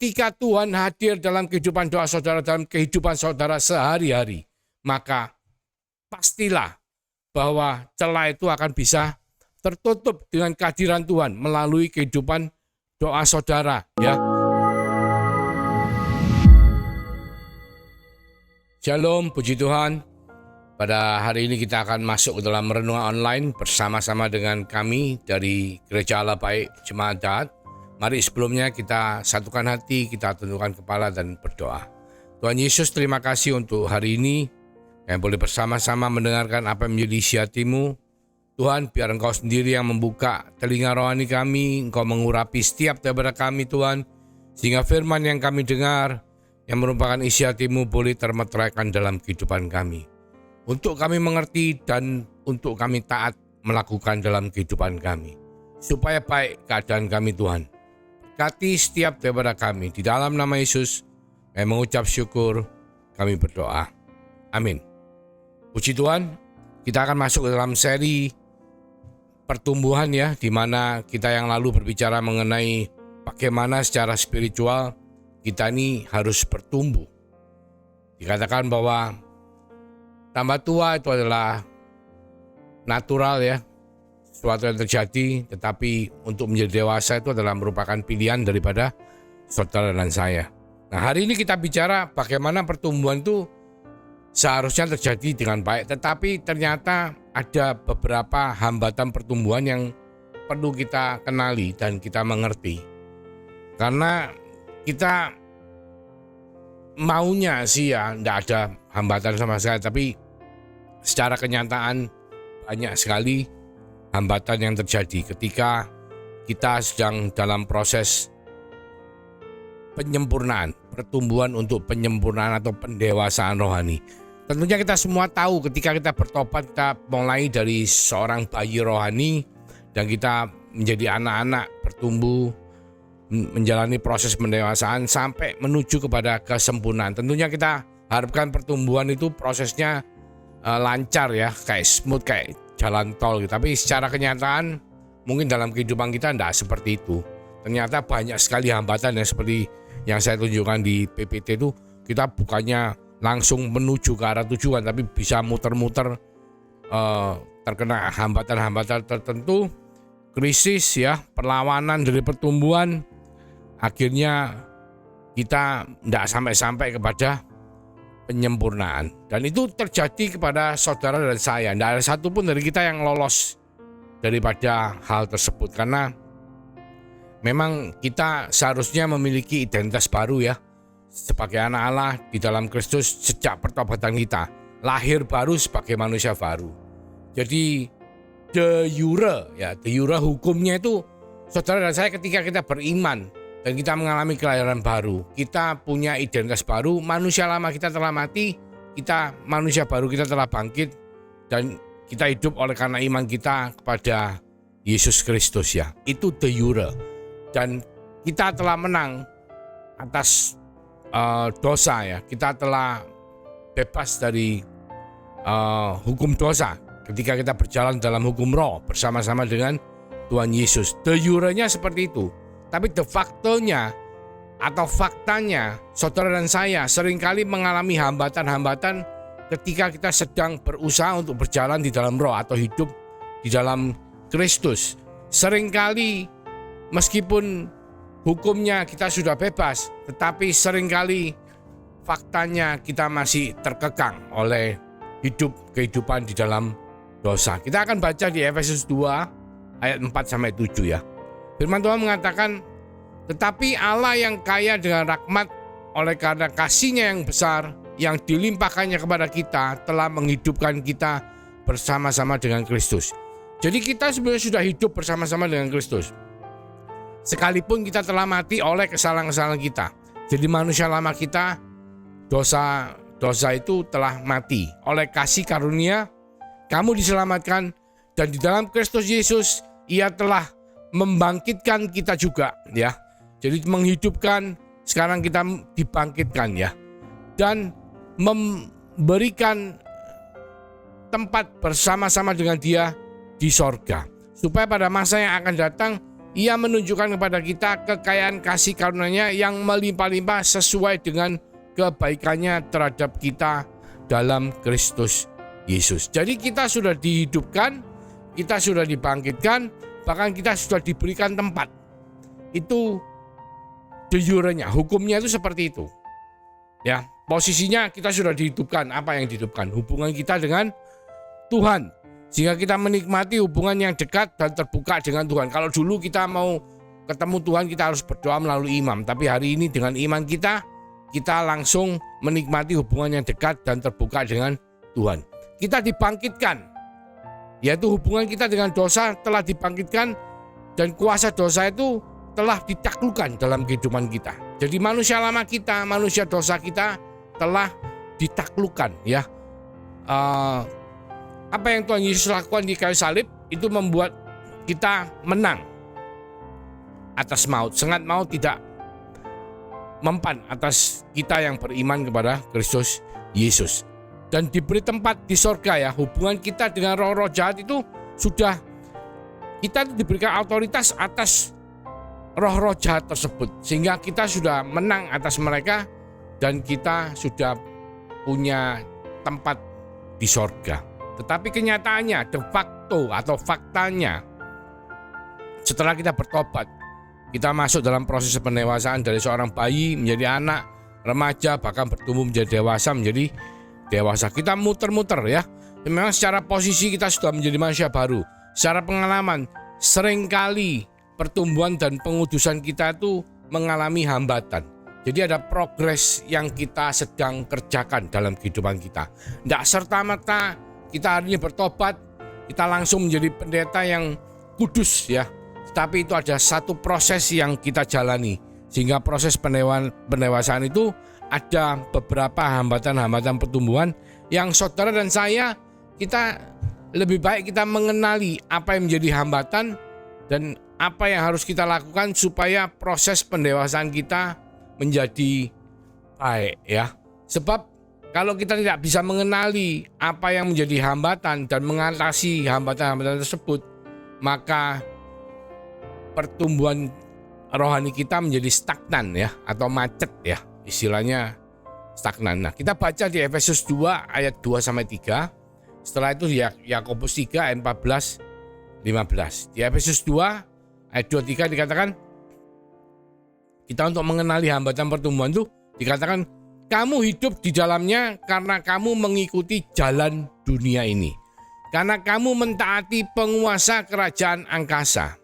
ketika Tuhan hadir dalam kehidupan doa saudara, dalam kehidupan saudara sehari-hari, maka pastilah bahwa celah itu akan bisa tertutup dengan kehadiran Tuhan melalui kehidupan doa saudara, ya. Shalom, puji Tuhan. Pada hari ini kita akan masuk ke dalam renungan online bersama-sama dengan kami dari Gereja Allah Baik Jemaat Dahat. Mari sebelumnya kita satukan hati, kita tundukkan kepala dan berdoa. Tuhan Yesus, terima kasih untuk hari ini yang boleh bersama-sama mendengarkan apa yang menjadi isi hati-Mu. Tuhan, biar Engkau sendiri yang membuka telinga rohani kami, Engkau mengurapi setiap daripada kami Tuhan, sehingga firman yang kami dengar, yang merupakan isi hati-Mu boleh termeteraikan dalam kehidupan kami. Untuk kami mengerti dan untuk kami taat melakukan dalam kehidupan kami. Supaya baik keadaan kami Tuhan. Berkati setiap daripada kami. Di dalam nama Yesus, kami mengucap syukur, kami berdoa. Amin. Puji Tuhan, kita akan masuk ke dalam seri pertumbuhan ya, di mana kita yang lalu berbicara mengenai bagaimana secara spiritual kita ini harus bertumbuh. Dikatakan bahwa tambah tua itu adalah natural ya, sesuatu yang terjadi, tetapi untuk menjadi dewasa itu adalah merupakan pilihan daripada saudara dan saya. Nah, hari ini kita bicara bagaimana pertumbuhan itu seharusnya terjadi dengan baik, tetapi ternyata ada beberapa hambatan pertumbuhan yang perlu kita kenali dan kita mengerti. Karena kita maunya sih ya tidak ada hambatan sama sekali, tapi secara kenyataan banyak sekali hambatan yang terjadi ketika kita sedang dalam proses penyempurnaan, pertumbuhan untuk penyempurnaan atau pendewasaan rohani. Tentunya kita semua tahu ketika kita bertobat, kita mulai dari seorang bayi rohani dan kita menjadi anak-anak, bertumbuh, menjalani proses pendewasaan sampai menuju kepada kesempurnaan. Tentunya kita harapkan pertumbuhan itu prosesnya lancar ya, kayak smooth, kayak jalan tol gitu. Tapi secara kenyataan mungkin dalam kehidupan kita tidak seperti itu. Ternyata banyak sekali hambatan yang seperti yang saya tunjukkan di PPT itu. Kita bukannya langsung menuju ke arah tujuan, tapi bisa muter-muter terkena hambatan-hambatan tertentu, krisis ya, perlawanan dari pertumbuhan. Akhirnya kita tidak sampai kepada penyempurnaan. Dan itu terjadi kepada saudara dan saya. Tidak ada satupun dari kita yang lolos daripada hal tersebut. Karena memang kita seharusnya memiliki identitas baru ya. Sebagai anak Allah di dalam Kristus sejak pertobatan kita. Lahir baru sebagai manusia baru. Jadi de jure hukumnya itu saudara dan saya ketika kita beriman dan kita mengalami kelahiran baru, kita punya identitas baru, manusia lama kita telah mati, manusia baru kita telah bangkit, dan kita hidup oleh karena iman kita kepada Yesus Kristus ya. Itu de jure. Dan kita telah menang atas dosa ya. Kita telah bebas dari hukum dosa ketika kita berjalan dalam hukum roh bersama-sama dengan Tuhan Yesus. De jure-nya seperti itu. Tapi de facto-nya atau faktanya, saudara dan saya seringkali mengalami hambatan-hambatan ketika kita sedang berusaha untuk berjalan di dalam roh atau hidup di dalam Kristus. Seringkali meskipun hukumnya kita sudah bebas, tetapi seringkali faktanya kita masih terkekang oleh kehidupan di dalam dosa. Kita akan baca di Efesus 2 ayat 4-7 ya. Firman Tuhan mengatakan, tetapi Allah yang kaya dengan rahmat oleh karena kasih-Nya yang besar yang dilimpahkannya kepada kita telah menghidupkan kita bersama-sama dengan Kristus. Jadi kita sebenarnya sudah hidup bersama-sama dengan Kristus. Sekalipun kita telah mati oleh kesalahan-kesalahan kita. Jadi manusia lama kita, dosa itu telah mati. Oleh kasih karunia, kamu diselamatkan, dan di dalam Kristus Yesus, Ia telah membangkitkan kita juga ya. Jadi menghidupkan, sekarang kita dibangkitkan ya. Dan memberikan tempat bersama-sama dengan Dia di sorga. Supaya pada masa yang akan datang Ia menunjukkan kepada kita kekayaan kasih karunia-Nya yang melimpah-limpah sesuai dengan kebaikannya terhadap kita dalam Kristus Yesus. Jadi kita sudah dihidupkan, kita sudah dibangkitkan, bahkan kita sudah diberikan tempat. Itu de jure-nya, hukumnya itu seperti itu. Ya, posisinya kita sudah dihidupkan. Apa yang dihidupkan? Hubungan kita dengan Tuhan. Sehingga kita menikmati hubungan yang dekat dan terbuka dengan Tuhan. Kalau dulu kita mau ketemu Tuhan, kita harus berdoa melalui imam. Tapi hari ini dengan iman kita langsung menikmati hubungan yang dekat dan terbuka dengan Tuhan. Kita dibangkitkan, yaitu hubungan kita dengan dosa telah dibangkitkan dan kuasa dosa itu telah ditaklukkan dalam kehidupan kita. Jadi manusia lama kita, manusia dosa kita telah ditaklukkan, ya. Apa yang Tuhan Yesus lakukan di kayu salib itu membuat kita menang atas maut. Sengat maut tidak mempan atas kita yang beriman kepada Kristus Yesus. Dan diberi tempat di sorga, ya. Hubungan kita dengan roh-roh jahat itu sudah, kita diberikan otoritas atas roh-roh jahat tersebut. Sehingga kita sudah menang atas mereka dan kita sudah punya tempat di sorga. Tetapi kenyataannya, de facto atau faktanya, setelah kita bertobat, kita masuk dalam proses pendewasaan dari seorang bayi menjadi anak, remaja, bahkan bertumbuh menjadi dewasa, Kita muter-muter, ya. Memang secara posisi kita sudah menjadi manusia baru. Secara pengalaman, seringkali pertumbuhan dan pengudusan kita itu mengalami hambatan. Jadi ada progres yang kita sedang kerjakan dalam kehidupan kita. Tidak serta-merta kita hari ini bertobat, kita langsung menjadi pendeta yang kudus, ya. Tapi itu ada satu proses yang kita jalani. Sehingga proses pendewasaan itu ada beberapa hambatan-hambatan pertumbuhan yang saudara dan saya, kita lebih baik kita mengenali apa yang menjadi hambatan dan apa yang harus kita lakukan supaya proses pendewasaan kita menjadi baik, ya. Sebab kalau kita tidak bisa mengenali apa yang menjadi hambatan dan mengatasi hambatan-hambatan tersebut, maka pertumbuhan rohani kita menjadi stagnan, ya, atau macet, ya. Istilahnya stagnan. Nah, kita baca di Efesus 2 ayat 2 sampai 3. Setelah itu di Yakobus 3 ayat 14 15. Di Efesus 2 ayat 23 dikatakan, kita untuk mengenali hambatan pertumbuhan itu dikatakan, kamu hidup di dalamnya karena kamu mengikuti jalan dunia ini. Karena kamu mentaati penguasa kerajaan angkasa,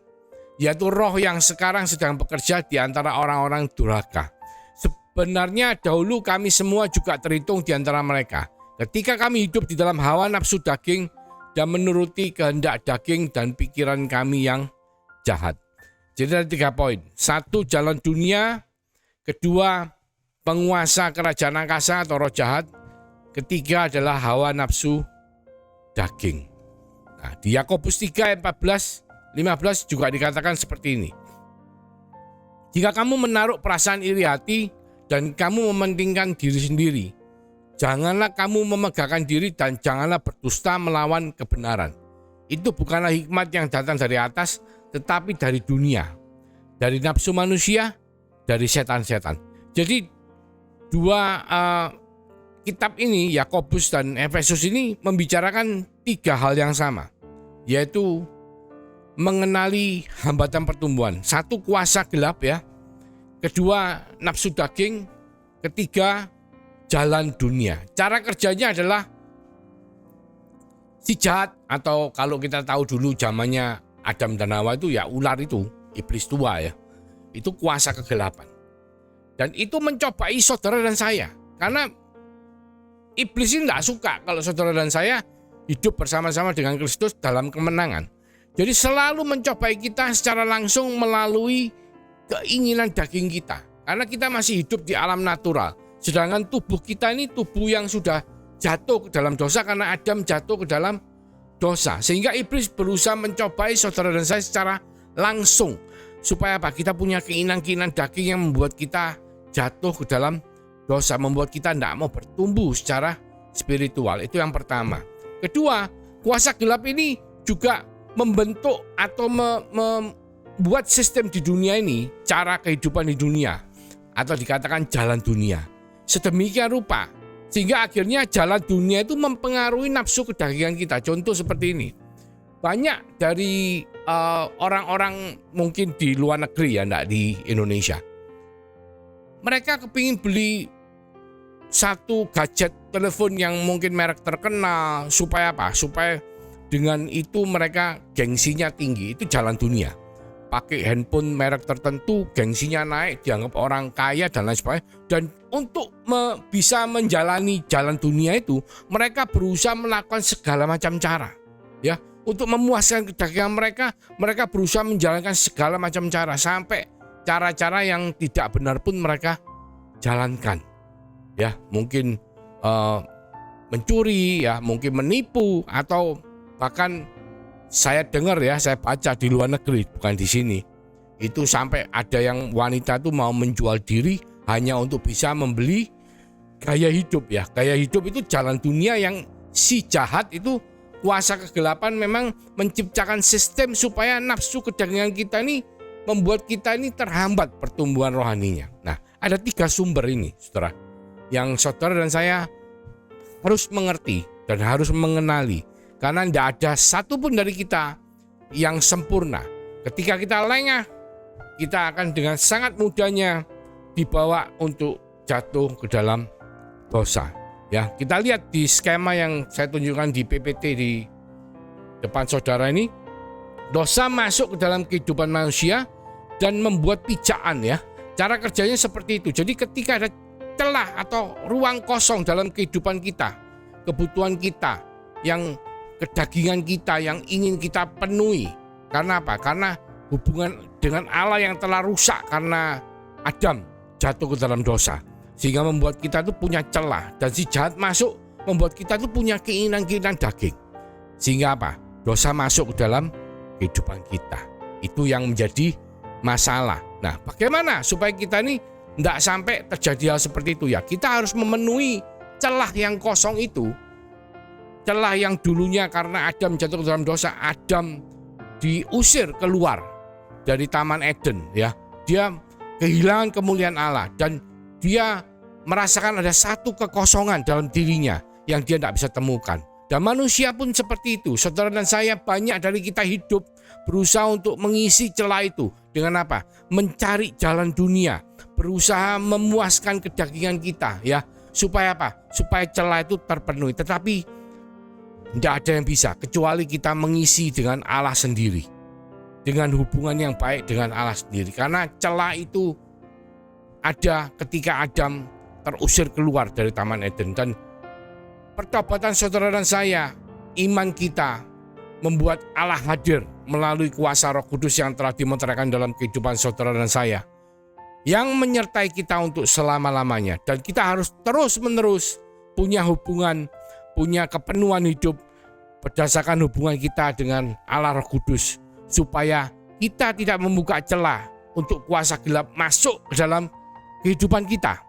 yaitu roh yang sekarang sedang bekerja di antara orang-orang durhaka. Sebenarnya dahulu kami semua juga terhitung di antara mereka. Ketika kami hidup di dalam hawa nafsu daging dan menuruti kehendak daging dan pikiran kami yang jahat. Jadi ada 3 poin. 1, jalan dunia. 2, penguasa kerajaan angkasa atau roh jahat. 3 adalah hawa nafsu daging. Nah, di Yakobus 3 ayat 14-15 juga dikatakan seperti ini. Jika kamu menaruh perasaan iri hati dan kamu mementingkan diri sendiri, janganlah kamu memegahkan diri dan janganlah berdusta melawan kebenaran. Itu bukanlah hikmat yang datang dari atas, tetapi dari dunia, dari nafsu manusia, dari setan-setan. Jadi 2 kitab ini, Yakobus dan Efesus ini membicarakan 3 hal yang sama, yaitu mengenali hambatan pertumbuhan. 1, kuasa gelap, ya. 2, nafsu daging. 3, jalan dunia. Cara kerjanya adalah si jahat, atau kalau kita tahu dulu zamannya Adam dan Hawa itu, ya, ular itu, iblis tua, ya. Itu kuasa kegelapan. Dan itu mencobai saudara dan saya. Karena iblis ini tidak suka kalau saudara dan saya hidup bersama-sama dengan Kristus dalam kemenangan. Jadi selalu mencobai kita secara langsung melalui keinginan daging kita. Karena kita masih hidup di alam natural. Sedangkan tubuh kita ini tubuh yang sudah jatuh ke dalam dosa karena Adam jatuh ke dalam dosa. Sehingga iblis berusaha mencobai saudara dan saya secara langsung. Supaya apa? Kita punya keinginan-keinginan daging yang membuat kita jatuh ke dalam dosa, membuat kita tidak mau bertumbuh secara spiritual. Itu yang pertama. 2, kuasa gelap ini juga membentuk atau membuat sistem di dunia ini, cara kehidupan di dunia, atau dikatakan jalan dunia, sedemikian rupa sehingga akhirnya jalan dunia itu mempengaruhi nafsu kedagingan kita. Contoh seperti ini, banyak dari orang-orang mungkin di luar negeri ya, enggak di Indonesia, mereka kepingin beli satu gadget telepon yang mungkin merek terkenal, supaya apa? Supaya dengan itu mereka gengsinya tinggi. Itu jalan dunia. Pakai handphone merek tertentu, gengsinya naik, dianggap orang kaya dan lain sebagainya. Dan untuk bisa menjalani jalan dunia itu, mereka berusaha melakukan segala macam cara, ya, untuk memuaskan kedagingan mereka. Mereka berusaha menjalankan segala macam cara, sampai cara-cara yang tidak benar pun mereka jalankan. Ya, mungkin mencuri, ya, mungkin menipu, atau bahkan saya dengar ya, saya baca di luar negeri, bukan di sini, itu sampai ada yang wanita tuh mau menjual diri hanya untuk bisa membeli gaya hidup. Ya, gaya hidup itu jalan dunia yang si jahat itu, kuasa kegelapan, memang menciptakan sistem supaya nafsu kedagingan kita ini membuat kita ini terhambat pertumbuhan rohaninya. Nah, ada 3 sumber ini, saudara, yang saudara dan saya harus mengerti dan harus mengenali, karena tidak ada satupun dari kita yang sempurna. Ketika kita lengah, kita akan dengan sangat mudahnya dibawa untuk jatuh ke dalam dosa. Ya, kita lihat di skema yang saya tunjukkan di PPT di depan saudara ini. Dosa masuk ke dalam kehidupan manusia dan membuat pijakan, ya. Cara kerjanya seperti itu. Jadi ketika ada celah atau ruang kosong dalam kehidupan kita, kebutuhan kita, yang kedagingan kita yang ingin kita penuhi. Karena apa? Karena hubungan dengan Allah yang telah rusak karena Adam jatuh ke dalam dosa, sehingga membuat kita itu punya celah, dan si jahat masuk membuat kita itu punya keinginan-keinginan daging, sehingga apa? Dosa masuk ke dalam kehidupan kita. Itu yang menjadi masalah. Nah, bagaimana supaya kita ini tidak sampai terjadi hal seperti itu? Ya, kita harus memenuhi celah yang kosong itu. Celah yang dulunya karena Adam jatuh ke dalam dosa, Adam diusir keluar dari Taman Eden, ya. Dia kehilangan kemuliaan Allah dan dia merasakan ada satu kekosongan dalam dirinya yang dia tidak bisa temukan. Dan manusia pun seperti itu. Saudara dan saya, banyak dari kita hidup berusaha untuk mengisi celah itu dengan apa? Mencari jalan dunia, berusaha memuaskan kedagingan kita, ya. Supaya apa? Supaya celah itu terpenuhi. Tetapi tidak ada yang bisa kecuali kita mengisi dengan Allah sendiri, dengan hubungan yang baik dengan Allah sendiri. Karena celah itu ada ketika Adam terusir keluar dari Taman Eden. Dan pertobatan saudara dan saya, iman kita membuat Allah hadir melalui kuasa Roh Kudus yang telah dimeteraikan dalam kehidupan saudara dan saya, yang menyertai kita untuk selama-lamanya. Dan kita harus terus-menerus punya hubungan, punya kepenuhan hidup berdasarkan hubungan kita dengan Allah Roh Kudus, supaya kita tidak membuka celah untuk kuasa gelap masuk ke dalam kehidupan kita.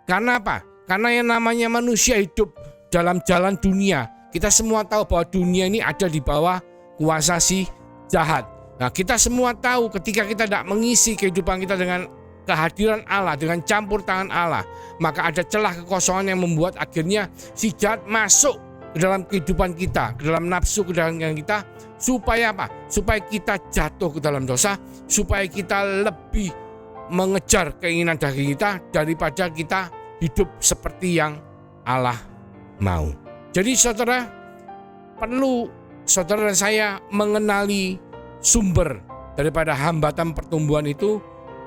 Karena apa? Karena yang namanya manusia hidup dalam jalan dunia, kita semua tahu bahwa dunia ini ada di bawah kuasa si jahat. Nah, kita semua tahu ketika kita tidak mengisi kehidupan kita dengan kehadiran Allah, dengan campur tangan Allah, maka ada celah kekosongan yang membuat akhirnya si jahat masuk ke dalam kehidupan kita, ke dalam nafsu kedagingan kita, supaya apa? Supaya kita jatuh ke dalam dosa, supaya kita lebih mengejar keinginan daging kita daripada kita hidup seperti yang Allah mau. Jadi saudara, perlu saudara dan saya mengenali sumber daripada hambatan pertumbuhan itu.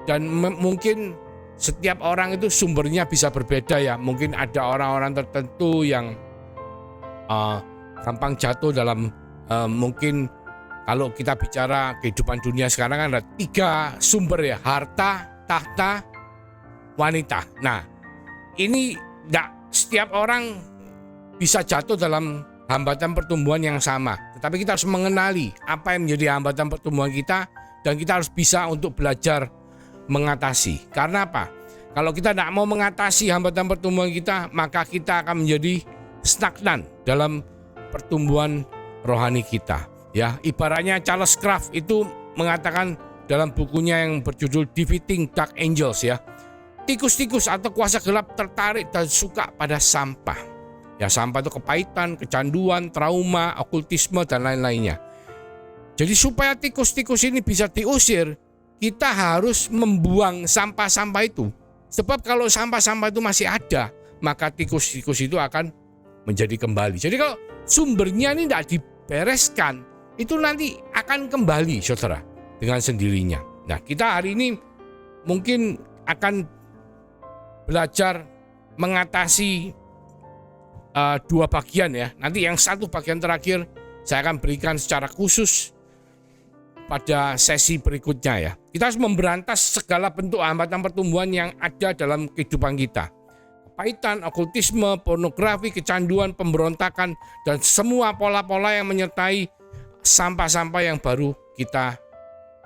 Dan mungkin setiap orang itu sumbernya bisa berbeda, ya. Mungkin ada orang-orang tertentu yang gampang jatuh dalam mungkin kalau kita bicara kehidupan dunia sekarang kan ada 3 sumber, ya. Harta, tahta, wanita. Nah, ini tidak setiap orang bisa jatuh dalam hambatan pertumbuhan yang sama. Tetapi kita harus mengenali apa yang menjadi hambatan pertumbuhan kita, dan kita harus bisa untuk belajar mengatasi. Karena apa? Kalau kita tidak mau mengatasi hambatan pertumbuhan kita, maka kita akan menjadi stagnan dalam pertumbuhan rohani kita. Ya, ibaratnya Charles Kraft itu mengatakan dalam bukunya yang berjudul Defeating Dark Angels ya. Tikus-tikus atau kuasa gelap tertarik dan suka pada sampah. Ya, sampah itu kepahitan, kecanduan, trauma, okultisme dan lain-lainnya. Jadi supaya tikus-tikus ini bisa diusir, kita harus membuang sampah-sampah itu. Sebab kalau sampah-sampah itu masih ada, maka tikus-tikus itu akan menjadi kembali. Jadi kalau sumbernya ini tidak dibereskan, itu nanti akan kembali, saudara, dengan sendirinya. Nah, kita hari ini mungkin akan belajar mengatasi dua bagian ya. Nanti yang satu bagian terakhir saya akan berikan secara khusus pada sesi berikutnya ya. Kita harus memberantas segala bentuk hambatan pertumbuhan yang ada dalam kehidupan kita. Kepahitan, okultisme, pornografi, kecanduan, pemberontakan, dan semua pola-pola yang menyertai sampah-sampah yang baru kita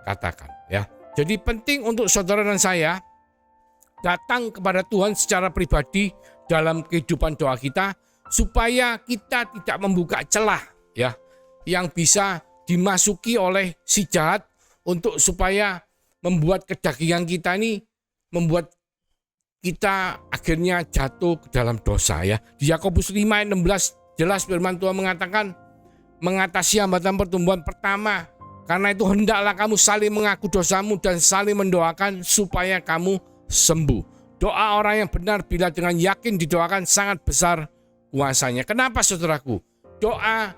katakan ya. Jadi penting untuk saudara dan saya datang kepada Tuhan secara pribadi dalam kehidupan doa kita supaya kita tidak membuka celah ya yang bisa dimasuki oleh si jahat untuk supaya membuat kedagingan kita ini membuat kita akhirnya jatuh ke dalam dosa ya. Di Yakobus 5 ayat 16 jelas firman Tuhan mengatakan mengatasi hambatan pertumbuhan pertama, karena itu hendaklah kamu saling mengaku dosamu dan saling mendoakan supaya kamu sembuh. Doa orang yang benar bila dengan yakin didoakan sangat besar kuasanya. Kenapa saudaraku? Doa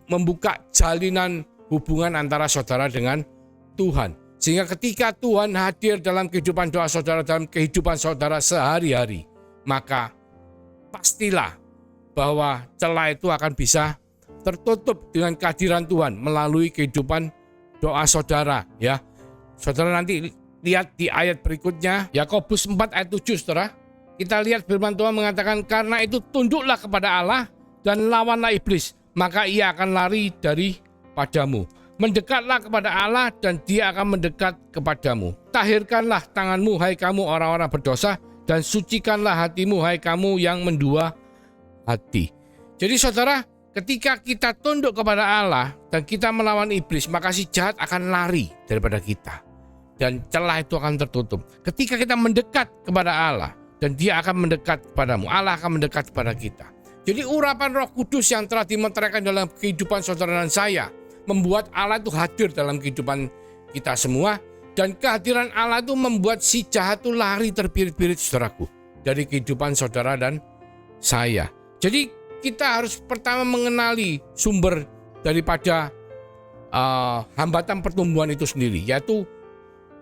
membuka jalinan hubungan antara saudara dengan Tuhan. Sehingga ketika Tuhan hadir dalam kehidupan doa saudara, dalam kehidupan saudara sehari-hari, maka pastilah bahwa celah itu akan bisa tertutup dengan kehadiran Tuhan melalui kehidupan doa saudara ya. Saudara nanti lihat di ayat berikutnya, Yakobus 4 ayat 7 saudara. Kita lihat firman Tuhan mengatakan, karena itu tunduklah kepada Allah dan lawanlah iblis, maka ia akan lari daripadamu. Mendekatlah kepada Allah dan dia akan mendekat kepadamu. Tahirkanlah tanganmu hai kamu orang-orang berdosa, dan sucikanlah hatimu hai kamu yang mendua hati. Jadi saudara, ketika kita tunduk kepada Allah dan kita melawan iblis, maka si jahat akan lari daripada kita. Dan celah itu akan tertutup. Ketika kita mendekat kepada Allah dan dia akan mendekat kepadamu, Allah akan mendekat kepada kita. Jadi urapan Roh Kudus yang telah dimeteraikan dalam kehidupan saudara dan saya membuat Allah itu hadir dalam kehidupan kita semua, dan kehadiran Allah itu membuat si jahat itu lari terbirit-birit saudaraku dari kehidupan saudara dan saya. Jadi kita harus pertama mengenali sumber daripada hambatan pertumbuhan itu sendiri, yaitu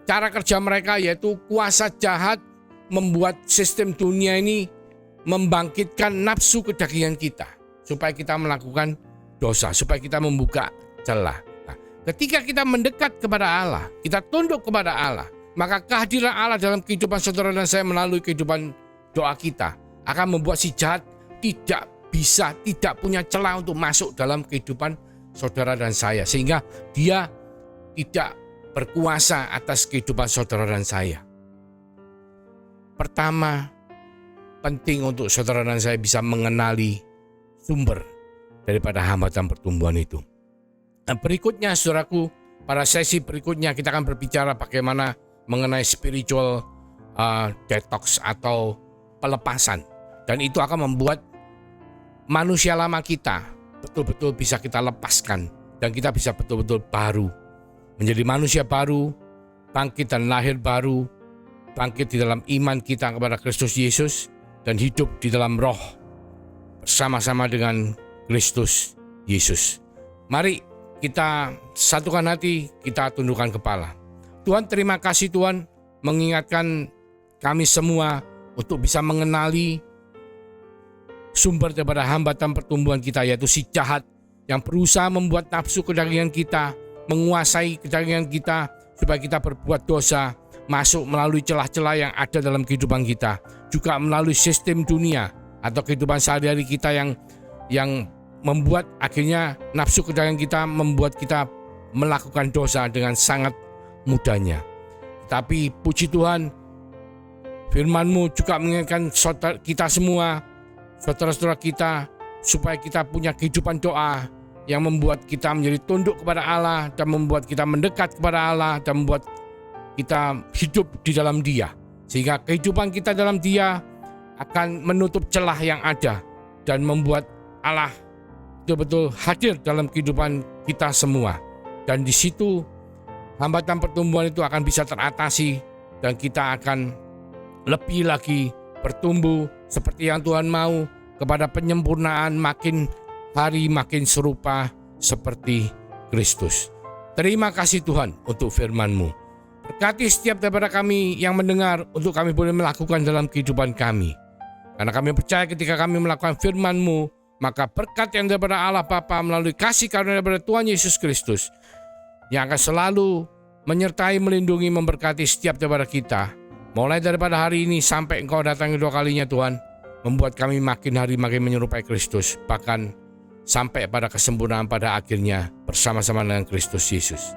cara kerja mereka, yaitu kuasa jahat membuat sistem dunia ini membangkitkan nafsu kedagingan kita supaya kita melakukan dosa, supaya kita membuka celah. Nah, ketika kita mendekat kepada Allah, kita tunduk kepada Allah, maka kehadiran Allah dalam kehidupan saudara dan saya melalui kehidupan doa kita akan membuat si jahat tidak punya celah untuk masuk dalam kehidupan saudara dan saya, sehingga dia tidak berkuasa atas kehidupan saudara dan saya. Pertama, penting untuk saudara dan saya bisa mengenali sumber daripada hambatan pertumbuhan itu. Nah, berikutnya saudaraku, pada sesi berikutnya kita akan berbicara bagaimana mengenai spiritual detox atau pelepasan. Dan itu akan membuat manusia lama kita betul-betul bisa kita lepaskan dan kita bisa betul-betul baru. Menjadi manusia baru, bangkit dan lahir baru, bangkit di dalam iman kita kepada Kristus Yesus dan hidup di dalam roh bersama-sama dengan Kristus Yesus. Mari kita satukan hati, kita tundukkan kepala. Tuhan, terima kasih Tuhan mengingatkan kami semua untuk bisa mengenali sumber daripada hambatan pertumbuhan kita, yaitu si jahat yang berusaha membuat nafsu kedagingan kita menguasai kedagingan kita supaya kita berbuat dosa, masuk melalui celah-celah yang ada dalam kehidupan kita, juga melalui sistem dunia atau kehidupan sehari-hari kita yang membuat akhirnya nafsu kedagingan kita membuat kita melakukan dosa dengan sangat mudahnya. Tapi puji Tuhan, firman-Mu juga mengingatkan kita semua, saudara-saudara kita, supaya kita punya kehidupan doa yang membuat kita menjadi tunduk kepada Allah dan membuat kita mendekat kepada Allah dan membuat kita hidup di dalam Dia. Sehingga kehidupan kita dalam Dia akan menutup celah yang ada dan membuat Allah betul-betul hadir dalam kehidupan kita semua. Dan di situ hambatan pertumbuhan itu akan bisa teratasi dan kita akan lebih lagi bertumbuh seperti yang Tuhan mau kepada penyempurnaan, makin hari makin serupa seperti Kristus. Terima kasih Tuhan untuk firman-Mu. Berkati setiap daripada kami yang mendengar untuk kami boleh melakukan dalam kehidupan kami. Karena kami percaya ketika kami melakukan firman-Mu, maka berkat yang daripada Allah Bapa melalui kasih karunia daripada Tuhan Yesus Kristus yang akan selalu menyertai, melindungi, memberkati setiap daripada kita. Mulai daripada hari ini sampai Engkau datang kedua kalinya Tuhan, membuat kami makin hari makin menyerupai Kristus, bahkan sampai pada kesempurnaan pada akhirnya bersama-sama dengan Kristus Yesus.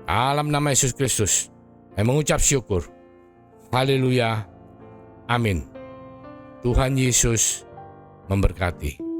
Dalam nama Yesus Kristus, saya mengucap syukur. Haleluya. Amin. Tuhan Yesus memberkati.